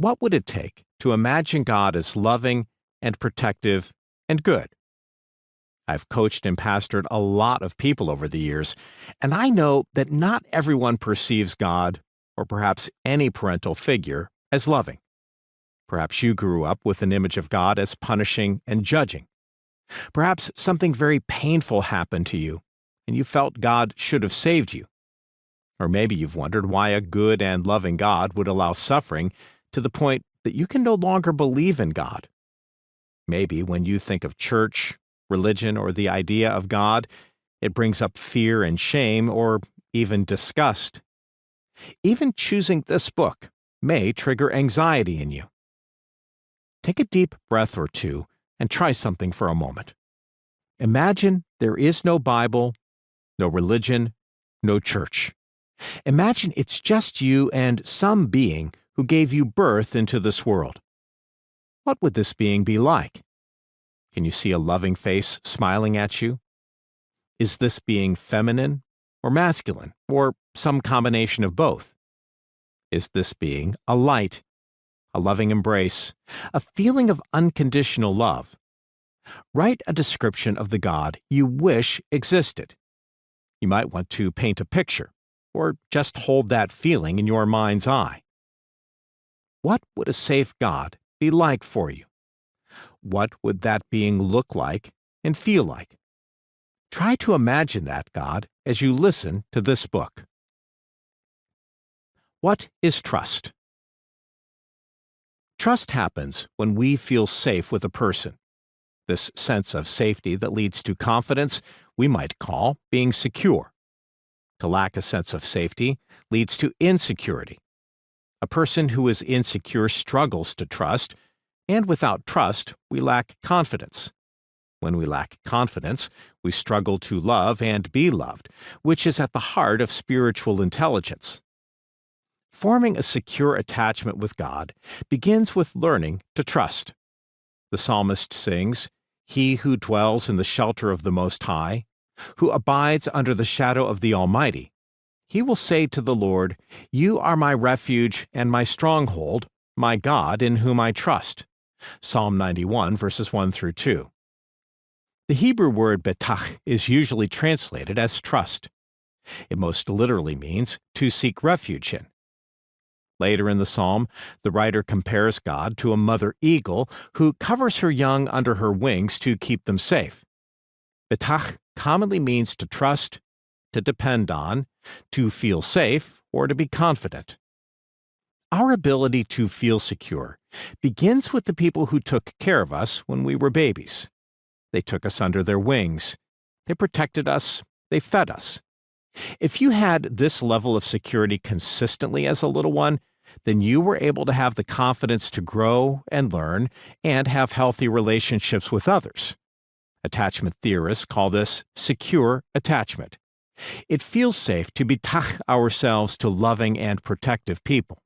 What would it take to imagine God as loving and protective and good? I've coached and pastored a lot of people over the years, and I know that not everyone perceives God, or perhaps any parental figure, as loving. Perhaps you grew up with an image of God as punishing and judging. Perhaps something very painful happened to you, and you felt God should have saved you. Or maybe you've wondered why a good and loving God would allow suffering to the point that you can no longer believe in God. Maybe when you think of church, religion, or the idea of God, it brings up fear and shame, or even disgust. Even choosing this book may trigger anxiety in you. Take a deep breath or two and try something for a moment. Imagine there is no Bible, no religion, no church. Imagine it's just you and some being who gave you birth into this world. What would this being be like? Can you see a loving face smiling at you? Is this being feminine or masculine, or some combination of both? Is this being a light, a loving embrace, a feeling of unconditional love? Write a description of the God you wish existed. You might want to paint a picture, or just hold that feeling in your mind's eye. What would a safe God be like for you? What would that being look like and feel like? Try to imagine that God as you listen to this book. What is trust? Trust happens when we feel safe with a person. This sense of safety that leads to confidence we might call being secure. To lack a sense of safety leads to insecurity. A person who is insecure struggles to trust, and without trust, we lack confidence. When we lack confidence, we struggle to love and be loved, which is at the heart of spiritual intelligence. Forming a secure attachment with God begins with learning to trust. The psalmist sings, "He who dwells in the shelter of the Most High, who abides under the shadow of the Almighty, he will say to the Lord, 'You are my refuge and my stronghold, my God in whom I trust.'" Psalm 91, verses 1 through 2. The Hebrew word betach is usually translated as trust. It most literally means to seek refuge in. Later in the psalm, the writer compares God to a mother eagle who covers her young under her wings to keep them safe. Betach commonly means to trust, to depend on, to feel safe, or to be confident. Our ability to feel secure begins with the people who took care of us when we were babies. They took us under their wings. They protected us. They fed us. If you had this level of security consistently as a little one, then you were able to have the confidence to grow and learn and have healthy relationships with others. Attachment theorists call this secure attachment. It feels safe to betach ourselves to loving and protective people.